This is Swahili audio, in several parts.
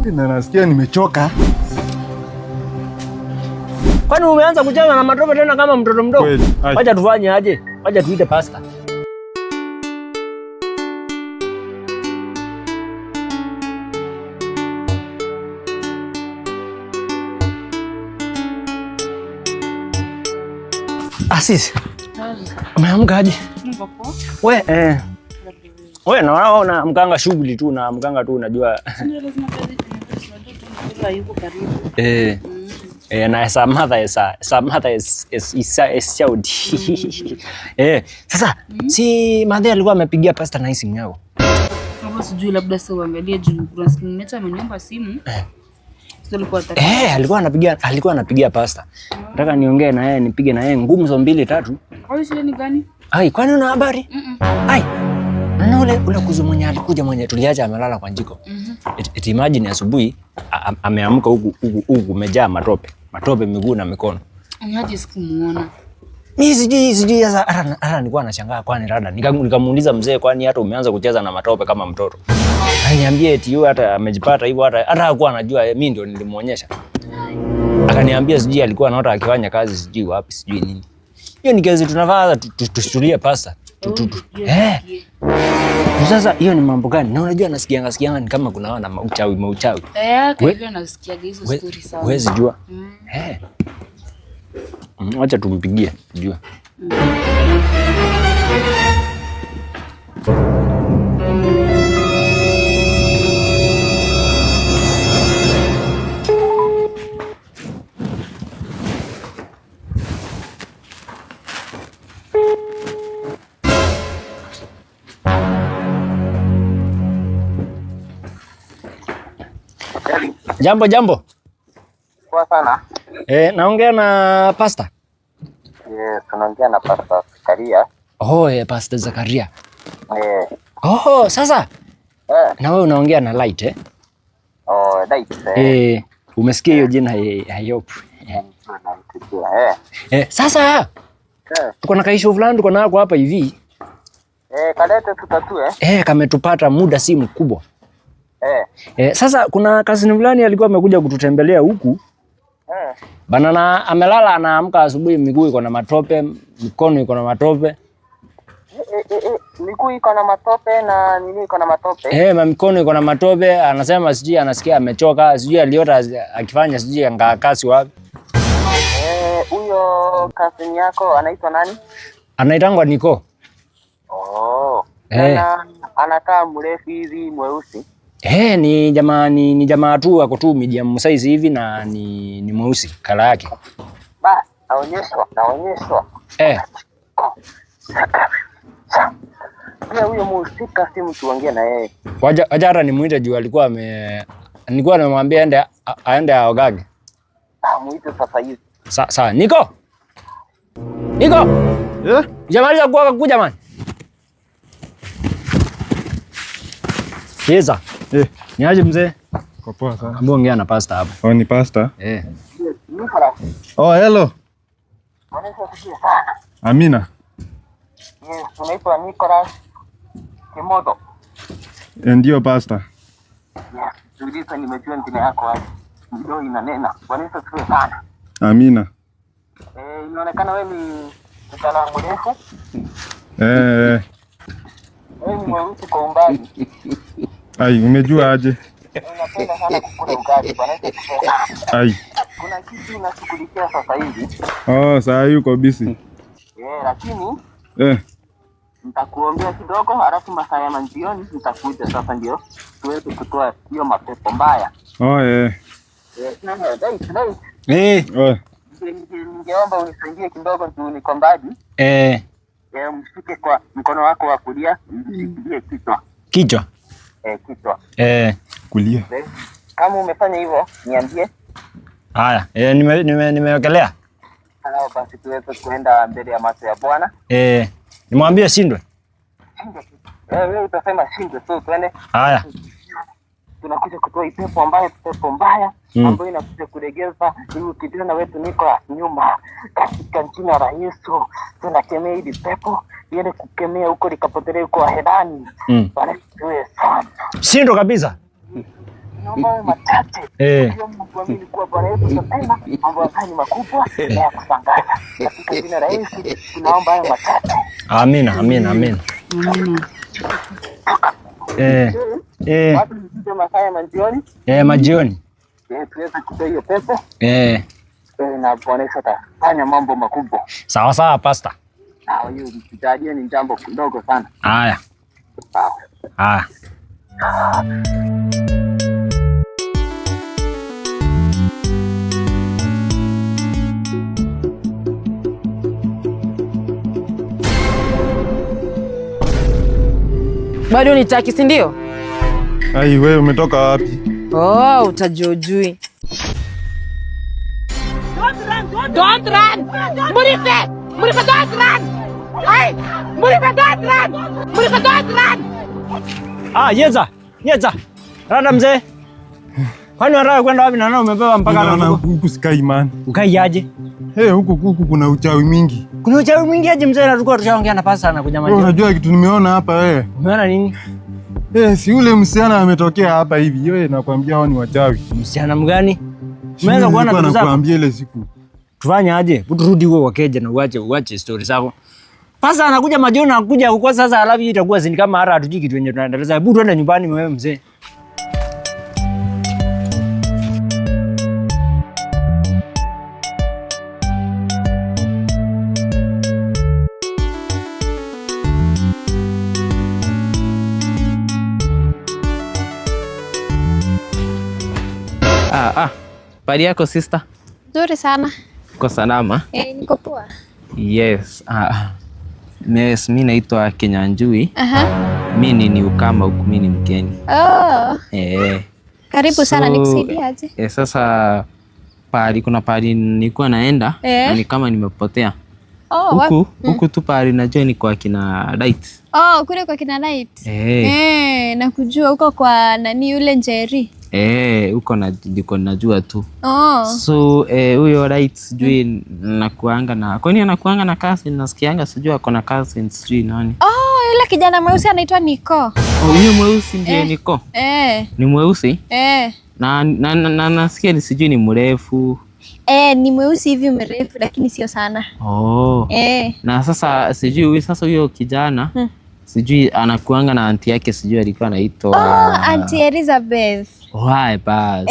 Na nasikia nimechoka. Kwani umeanza kucheza na matope tena kama mtoto mdogo? Wacha tufanye aje? Wacha tuite pasta. Asisi. Umeamka aje? Niko poa. Wewe naona mkanga shughuli tu na mkanga tu unajua. Sio lazima kazi tunataka yuko karibu. Na some mother is shout. Sasa si madhe alikuwa amepigia pasta na simu yako. Kama sijui labda sasa uangalie juu kuna simu meta ameniomba simu. Alikuwa anapigia pasta. Nataka niongee na yeye, nipige na yeye ngumzo 2-3. Au shida ni gani? Ai, kwani una habari? Ai. Na ule kuzu mwenye alikuja mwenye tuliacha amelala kwa njiko. Eti imagine asubuhi ameamka huku umejaa matope miguu na mikono. Unyaje sikumuona. Mimi sijui sasa nilikuwa nashangaa kwani rada. Nikamuuliza mzee kwani hata umeanza kucheza na matope kama mtoto. Akaniambia eti yeye hata amejipata hivyo hata hakuwa anajua mimi ndio nilimuonyesha. Akaniambia sijui alikuwa anaota akifanya kazi sijui wapi sijui nini. Hiyo ni kazi tunavaa tustulie pasta. Sasa hiyo ni mambo gani? Na unajua nasikianga ni kama kuna wana mauchawi. Kwa nasikia hizo story sana. Huwezi jua. Acha tumpigie jua. Jambo. Poa sana. Naongea na pasta. Yes, tunaongea na Pastor Zakaria. Pastor Zakaria. Sasa. Na wewe unaongea na Light Light. Umesikia hiyo jina hayopo. Sasa. Tuko na kaisho fulani tuko nako hapa hivi. Kalete tutatue. Kametupata muda si mkubwa. Sasa kuna kasini fulani alikuwa amekuja kututembelea huku. Bana amelala anaamka asubuhi miguu iko na matope, mikono iko na matope. Miguu iko na matope na nini iko na matope? Mikono iko na matope, anasema sijui anasikia amechoka, sijui aliota akifanya sijui angakasi wapi. Huyo kasini yako anaitwa nani? Anaitangwa Niko. Anakaa mrefu hivi mweusi. Ni jamaa tu ako tu medium size hivi na ni mweusi kala yake. Naonyeshwa. Huyo mhusika si mtu ongea na yeye. Waja hata nimuite juu nilikuwa namwambia aende aogage. Muite sasa hivi. Sawa, Niko. Jamaliza kuja man. Cheza. Ni aje mzee? Kwa poa sana. Ambo ongea na pasta hapa. Ni pasta? Hello. Amina. Yes, unaitwa Nicholas Kimodo. Ndio pasta. Yes, nimejua jina yako hapa. Ndio inanena. Bwana asifiwe sana. Amina. Inaonekana wewe ni mtaalamu mrefu. Wewe ni mweusi kwa umbali. Ai, umejua aje? Unapenda sana kukula ugali, bwana asifiwe sana. Ai. Kuna kitu unashughulikia sasa hivi. Saa yuko busy. Lakini nitakuombea kidogo, alafu masaa ya jioni nitakuja sasa ndio tuweze kutoa hiyo mapepo mbaya. Oh yeah. Ningeomba unisaidie kidogo tu, niko mbali. Mshike kwa mkono wako wa kulia, mshikilie kichwa. Kichwa? Kichwa. Kulia. Kama umefanya hivyo, niambie. Haya, nimewekelea. Basi tuweze kuenda mbele ya macho ya Bwana. Nimwambie shindwe. Wewe utasema shindwe, so twende. Haya. Tunakuja kutoa pepo mbaya ambayo inakuja kuregeza huyu kijana wetu Nicholas nyuma. Katika jina la Yesu tunakemea hili pepo iende kukemea huko likapotelea huko Hedani. Bwana tuwe sana. Shindwe kabisa. mambo machache. Ndio mtuamini kuwa Bwana Yesu anasema mambo haya ni makubwa na ya kushangaza. Katika jina la Yesu tunaomba haya machache. Amina, amina, amina. Watu msije masaa majioni. Majioni. Tuweze kutoa hiyo pepo. Na Bwana Yesu atafanya mambo makubwa. Sawa sawa pastor. Hiyo msitajie ni jambo kidogo sana. Haya. Sawa. Haya. Bado nitaki, si ndio? Ai, wewe umetoka wapi? Utajojui. Don't run! Murife! Murife, don't run! Hey! Murife, don't run! Murife, don't run! Yeza. Rada mzee. Kwani unataka kwenda wapi na nani umebeba mpaka na huku Sky man? Ukai aje? Huku kuna uchawi mingi. Kuna uchawi mwingi aje mzee, na tulikuwa tushaongea na pasta na kuja maji. Unajua kitu nimeona hapa wewe? Umeona nini? Si ule msichana ametokea hapa hivi. Wewe nakwambia hao ni wachawi. Msichana mgani? Umeweza kuona ndugu zako? Nakwambia ile siku. Tufanye aje? Turudi wewe wakeje na uache story zako. Pasta anakuja majioni, anakuja huko sasa, alafu itakuwa zini kama hata hatujui kitu yenye tunaendeleza. Hebu tuende nyumbani wewe mzee. Pari yako sister? Nzuri sana. Uko salama? Niko poa. Yes. Yes, mimi naitwa Kinyanjui. Mimi ni ukama huku, mimi ni mgeni. Karibu sana, nikusaidie aje? Sasa kuna pari nilikuwa naenda na ni kama nimepotea. Huku tu pari najua ni kwa kina Light. Kule kwa kina Light. Nakujua huko kwa nani yule Njeri. Huko ndiko najua tu. So huyo Light sijui nakuanga na. Kwani anakuanga na cousin, nasikianga sijui ako na cousin sijui nani. Yule kijana mweusi anaitwa Niko. Huyo mweusi ndiye Niko. Ni mweusi? Na nasikia ni sijui ni mrefu. Ni mweusi hivi mrefu lakini sio sana. Na sasa sijui huyo kijana sijui anakuanga na aunti yake, sijui alikuwa anaitwa Auntie Elizabeth. Bas.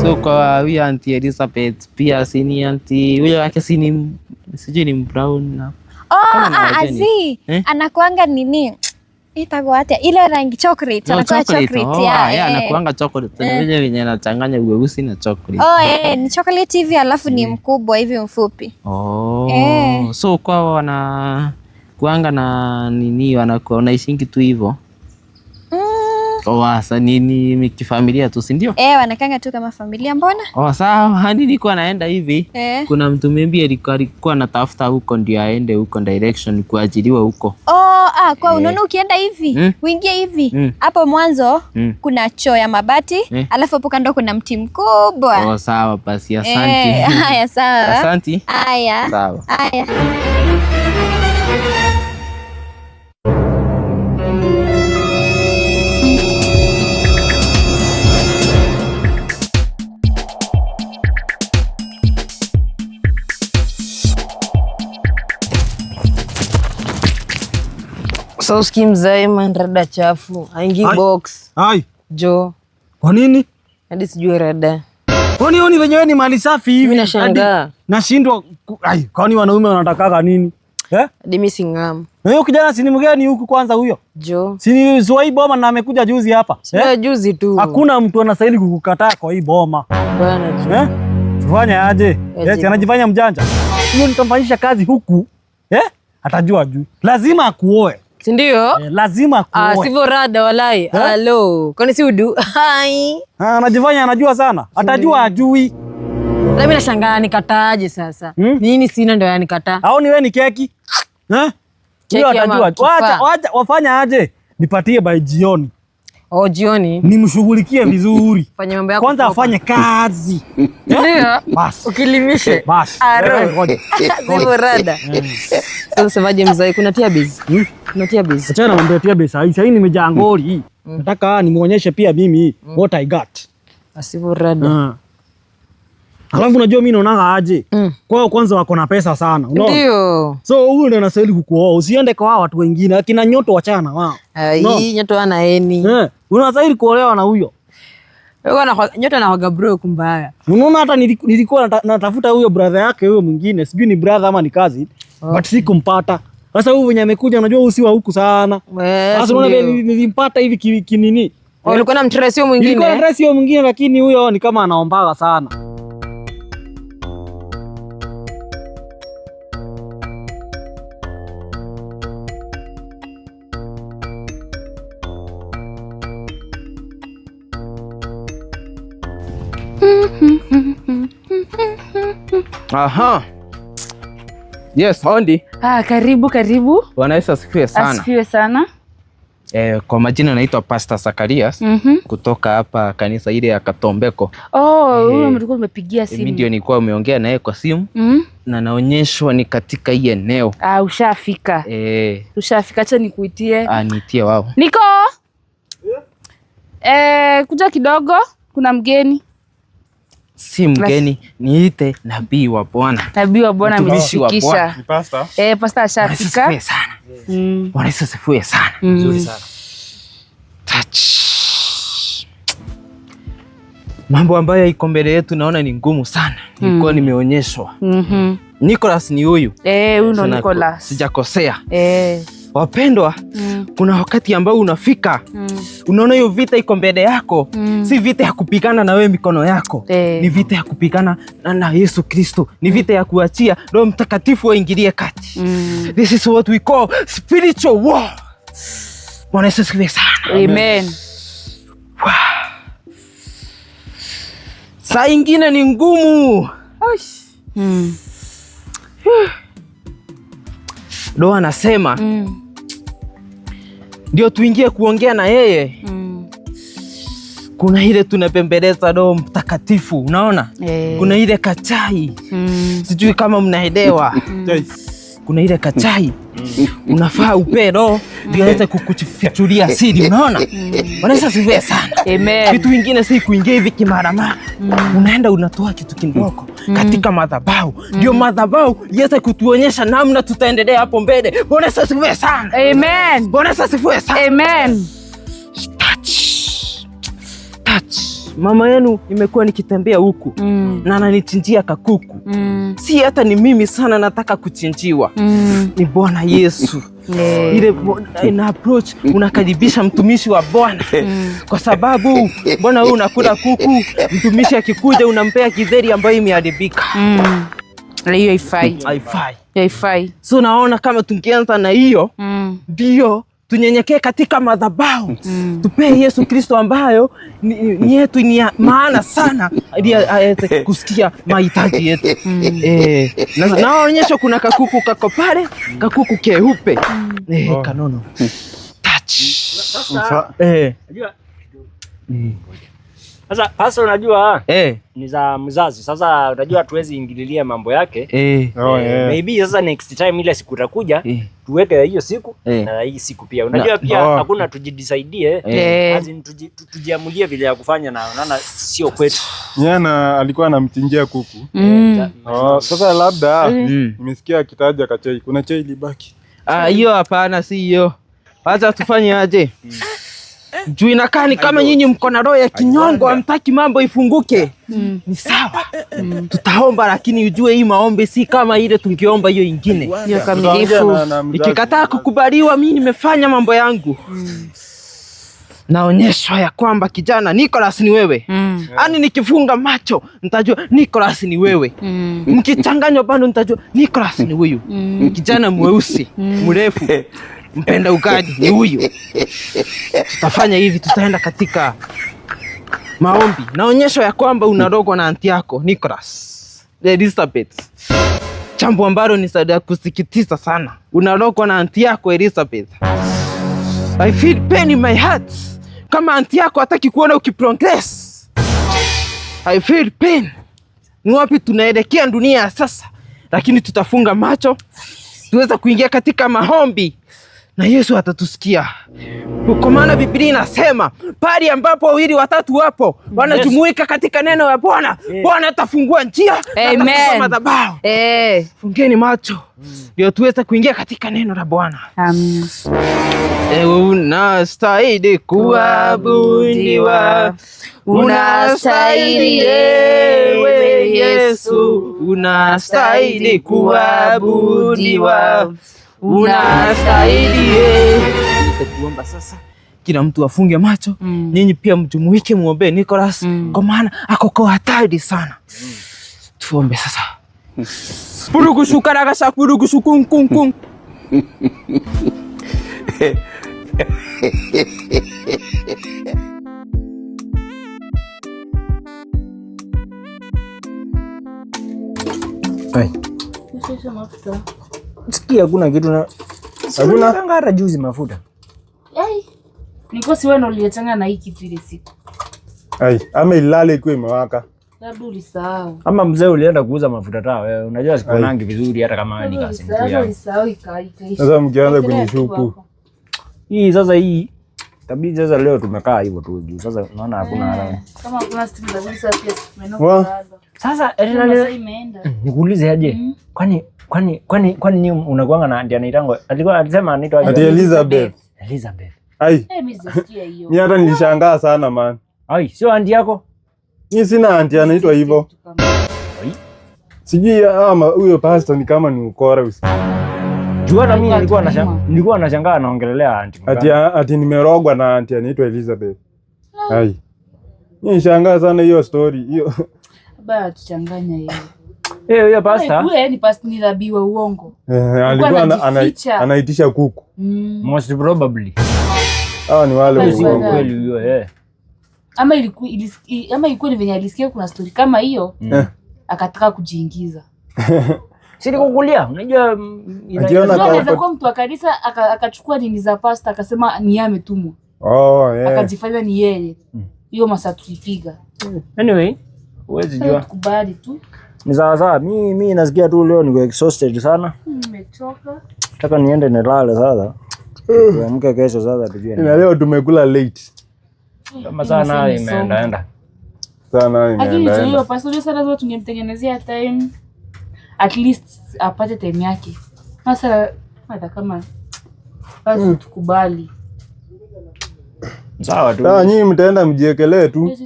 So kwa huyo Auntie Elizabeth pia sini auntie huyo yake sijui ni brown na. Anakuanga nini? Itakuwa ile rangi chocolate, anakuwa chocolate. Anakuanga chocolate. Yenye anachanganya weusi na chocolate. Ni chocolate hivi alafu ni mkubwa hivi mfupi. So kwa wana kuanga na nini, wanaishingi tu hivyo. Sasa nini kifamilia tu, si ndio? Wanakanga tu kama familia, mbona? Sawa, hadi nilikuwa naenda hivi. Kuna mtu maybe alikuwa anatafuta huko ndio aende huko direction kuajiriwa huko. Kwa unaona ukienda hivi, uingie hivi. Hapo mwanzo kuna choo ya mabati, alafu hapo kando kuna mti mkubwa. Sawa basi, asante. Haya sawa. Asante. Haya. Sawa. Haya. So skim zaima rada chafu. Aingi box. Jo. Kwa nini? Hadi sijui rada. Kwani wenyewe ni mali safi hivi? Mimi nashangaa. Nashindwa. Kwani wanaume wanataka nini? Hadi mimi singam. Na huyo kijana si ni mgeni huku kwanza huyo? Jo. Si ni Zuai boma na amekuja juzi hapa. Juzi tu. Hakuna mtu anastahili kukukataa kwa hii boma. Bwana jo. Tufanye aje? Anajifanya mjanja. Hiyo nitamfanyisha kazi huku. Atajua juu. Lazima akuoe. Si ndio? Lazima akuoe. Sivyo rada walai. Hello. Kwani si udu? Hai. Anajifanya anajua sana. Atajua ajui. Mimi nashangaa nikataaje sasa? Nini sina ndio yanikataa? Au ni wewe ni keki? Huyo atajua. Wacha wafanya aje? Nipatie by jioni. Oh, jioni. Nimshughulikie vizuri. Fanya mambo yako. Kwanza afanye kazi. Ndio. Bas. Ukilimishe. Bas. Ngoja. Sivyo rada. Sasa semaje mzee, kuna tia base? Kuna tia base. Achana na mambo ya tia base. Sasa hii nimejaa ngori. Nataka nimuonyeshe pia mimi what I got. Asivyo rada. Alafu unajua mimi naonaga aje? Kwao kwanza wako na pesa sana, unaona? Ndio. So huyu ndio anastahili kukuoa. Usiende kwa hao watu wengine. Akina Nyoto wachana wao. Hii Nyoto ana eni. Unastahili kuolewa na huyo. Nyoto anawaga broke mbaya. Unaona hata nilikuwa natafuta huyo brother yake huyo mwingine. Sijui ni brother ama ni cousin. But sikumpata. Sasa huyu mwenye amekuja unajua usiwa huku sana. Sasa unaona nilimpata hivi kinini. Ulikuwa na mtresio mwingine? Nilikuwa na mtresio mwingine lakini huyo ni kama anaombaga sana. Aha. Yes, Hondi. Karibu. Bwana Yesu asifiwe sana. Asifiwe sana. Kwa majina naitwa Pastor Zacharias kutoka hapa kanisa ile ya Katombeko. Huyo mlikuwa umepigia simu. Mimi ndio nilikuwa umeongea naye kwa simu na naonyeshwa ni katika hii eneo. Ushafika. Ushafika, acha nikuitie. Niitie wao. Niko. Kuja kidogo, kuna mgeni. Si mgeni, niite nabii wa Bwana. Nabii wa Bwana amefikisha. Ni pastor? Pastor ashafika. Asifiwe sana. Bwana Yesu asifiwe sana. Nzuri sana. Touch. Mambo ambayo iko mbele yetu naona ni ngumu sana. Nilikuwa nimeonyeshwa. Nicholas ni huyu. Huyu ndo Nicholas. Sijakosea. Wapendwa, kuna wakati ambao unafika, unaona hiyo vita iko mbele yako, si vita ya kupigana na wewe mikono yako, ni vita ya kupigana na Yesu Kristo, ni vita ya kuachia Roho Mtakatifu aingilie kati. This is what we call spiritual war. Bwana Yesu asifiwe sana. Amen. Saa ingine ni ngumu. Roho anasema ndio tuingie kuongea na yeye. Kuna ile tunapembeleza Roho Mtakatifu, unaona? Kuna ile kachai. Sijui kama mnaelewa. Kuna ile kachai. Unafaa upe Roho ndio aweze kukufichulia siri, unaona? Wanaweza siwe sana. Amen. Vitu vingine si kuingia hivi kimaramara. Unaenda unatoa kitu kidogo katika madhabahu. Ndio madhabahu iweze kutuonyesha namna tutaendelea hapo mbele. Bwana asifiwe sana. Amen. Bwana asifiwe sana. Amen. Touch. Mama yenu nimekuwa nikitembea huku na ananichinjia kakuku. Si hata ni mimi sana nataka kuchinjiwa. Ni Bwana Yesu. Ile ina approach unakaribisha mtumishi wa Bwana. Kwa sababu Bwana wewe unakula kuku, mtumishi akikuja unampea kidheri ambayo imeharibika. Hiyo haifai. Haifai. So naona kama tungeanza na hiyo ndio tunyenyekee katika madhabahu. Tupee Yesu Kristo ambayo ni yetu, ni maana sana ili aweze kusikia mahitaji yetu. Naonyesha kuna kakuku kako pale, kakuku keupe. Kanono. Touch. Sasa pasa unajua ni za mzazi. Sasa unajua tuwezi ingililia mambo yake. Maybe sasa next time ile siku utakuja tuweke hiyo siku na hii siku pia. Unajua pia hakuna tujidisaidie. Tujiamulie vile ya kufanya na unaona sio kwetu. Nyana alikuwa anamchinjia kuku. Sasa labda nimesikia akitaja kachai. Kuna chai libaki. Hiyo hapana, si hiyo. Acha tufanye aje? Juu inakaa ni kama nyinyi mko na roho ya kinyongo, hamtaki mambo ifunguke. Ni sawa. Tutaomba, lakini ujue hii maombi si kama ile tungeomba hiyo ingine. Hiyo kamilifu. Ikikataa kukubaliwa, mimi nimefanya mambo yangu. Naonyeshwa ya kwamba kijana Nicholas ni wewe. Ani nikifunga macho nitajua Nicholas ni wewe. Mkichanganywa bado nitajua Nicholas ni huyu. Kijana mweusi, mrefu, mpenda ugaji ni huyu. Tutafanya hivi, tutaenda katika maombi. Naonyeshwa ya kwamba unarogwa na anti yako Nicholas Elizabeth. Jambo ambalo ni sada kusikitisha sana. Unarogwa na anti yako Elizabeth. I feel pain in my heart. kama anti yako hataki kuona ukiprogress. I feel pain. Ni wapi tunaelekea dunia sasa? Lakini tutafunga macho, tuweza kuingia katika maombi na Yesu atatusikia. Kwa maana Biblia inasema pale ambapo 2 watatu wapo wanajumuika katika neno la Bwana, Bwana atafungua njia, atafungua madhabahu. Fungeni macho ndio tuweze kuingia katika neno la Bwana. Amen. Unastahili kuabudiwa, unastahili ewe Yesu, unastahili kuabudiwa, unastahili. Tuomba sasa, kila mtu afunge macho. Ninyi pia mjumuike muombe Nicholas, kwa maana ako kwa hatari sana. Tuombe sasa. Purugushukaraga shapurugushukun. Hai. Sikia hakuna kitu na hakuna hata juzi mafuta. Niko si wewe ndo uliachana na hii kitu ile siku. Ama ilale iko imewaka. Labda ulisahau. Ama mzee ulienda kuuza mafuta taa wewe. Unajua sikonangi vizuri hata kama ni kasi. Ulisahau ikaisha. Sasa mkianza kunishuku. Hii sasa hii tabidi sasa leo tumekaa hivyo tu juu. Sasa unaona hakuna haraka. Kama hakuna stimu za sasa pia tumenoka. Sasa imeenda. Nikuulize aje? Kwani ni unakuanga na auntie anaitangwa? Alikuwa alisema anaitwa Elizabeth. Mimi sisikia hiyo. Ni hata nilishangaa sana man. Sio auntie yako? Mimi sina auntie anaitwa hivyo. Sijui ama huyo pastor ni kama ni ukora usiku. Jua hata mimi nilikuwa nashangaa anaongelelea auntie. Ati nimerogwa na auntie anaitwa Elizabeth. Nishangaa sana hiyo story hiyo. Baba tuchanganya hiyo. Hiyo pastor. Wewe ni pastor ni nabii wa uongo. Alikuwa anaitisha kuku. Most probably. Ni wale kweli hiyo Ama ilikuwa ni venye alisikia kuna story kama hiyo, akataka kujiingiza. Sisi kukulia, unajua anaweza kuwa mtu wa kanisa akachukua nini za pastor akasema ni yeye ametumwa. Akajifanya ni yeye. Hiyo masaa tulipiga. Anyway, huwezi jua. Kubali tu. Ni sawa. Mimi nasikia tu leo niko exhausted sana. Nimechoka. Nataka niende nilale sasa. Tuamke kesho sasa tujue. Na leo tumekula late. Kama sana imeenda. Lakini hiyo pastor sana zote tungemtengenezea time at least apate time yake. Sasa hata kama basi tukubali. Sawa tu. Nyinyi mtaenda mjiekelee tu.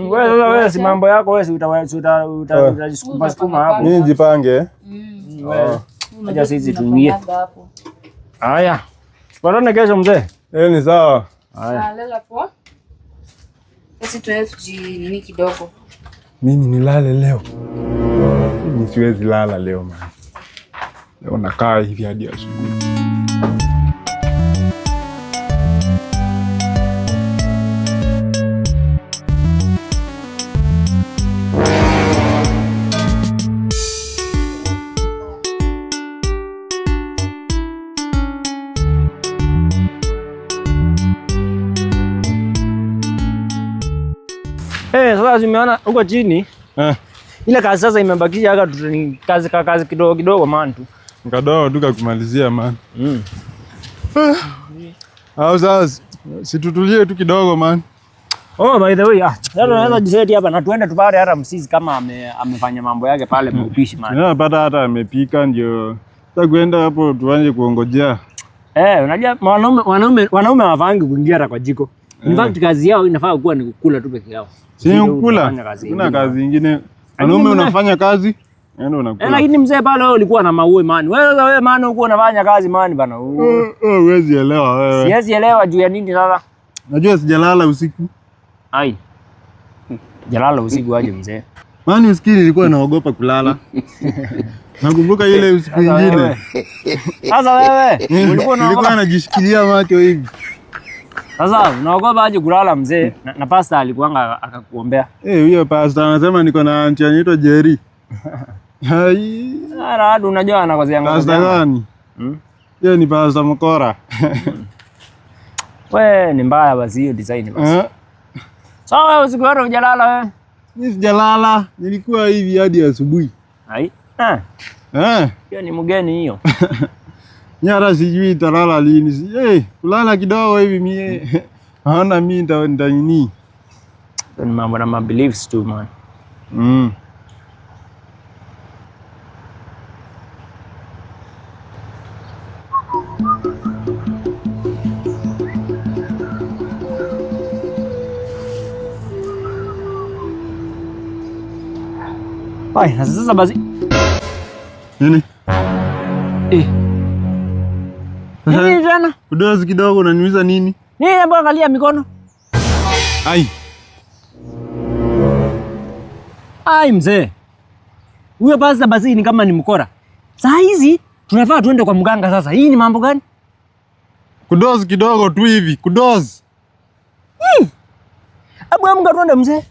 Wewe si mambo yako wewe utajisukuma hapo. Nyinyi jipange. Acha sisi tuingie. Haya. Tuonane kesho mzee. Ni sawa. Haya. Lala poa. Sisi tuwe nini kidogo. Mimi nilale leo. Mimi siwezi lala leo man. Leo nakaa hivi hadi asubuhi. Sasa zimeona huko chini. Ile kazi sasa imebakisha haka kazi kidogo man tu. Kadogo tu kumalizia man. Sasa situtulie tu kidogo man. By the way, sasa tunaweza jiseti hapa na tuende tupate hata msizi kama amefanya mambo yake pale mpishi man. Tunapata hata amepika ndio. Sasa kuenda hapo tuanze kuongojea. Unajua wanaume hawafangi kuingia hata kwa jiko. In fact kazi yao inafaa kuwa ni kukula tu peke yao. Si kukula. Kuna kazi nyingine. Wanaume unafanya kazi, ndio unakula. Lakini mzee pale wewe ulikuwa na maue man. Wewe man uko unafanya kazi man bana. Huwezi elewa wewe. Siwezi elewa juu ya nini sasa? Najua sijalala usiku. Jalala usiku aje mzee. Maana usikii nilikuwa naogopa kulala. Nakumbuka ile usiku nyingine. Sasa wewe nilikuwa najishikilia macho hivi. Sasa unaogopa aje kulala mzee? Na pastor alikuanga akakuombea. Huyo pastor anasema niko na auntie anaitwa Jerry. Radu unajua anakozea pastor gani? Yeye ni pastor mkora. We ni mbaya basi hiyo design basi. Sawa wewe usiku wote hujalala wewe? Mimi sijalala, nilikuwa hivi hadi asubuhi. Ai. Hiyo ni mgeni hiyo. Nyara sijui italala lini. Kulala kidogo hivi mie. Haona mimi nini. Ni mambo na beliefs tu man. Ai, na sasa basi. Nini? Nini tena? Kudozi kidogo unaniuliza nini? Nini hebu angalia mikono. Ai mzee. Huyo basi ni kama ni mkora. Saa hizi tunafaa tuende kwa mganga sasa. Hii ni mambo gani? Kudozi kidogo tu hivi, kudozi. Hebu amka tuende mzee.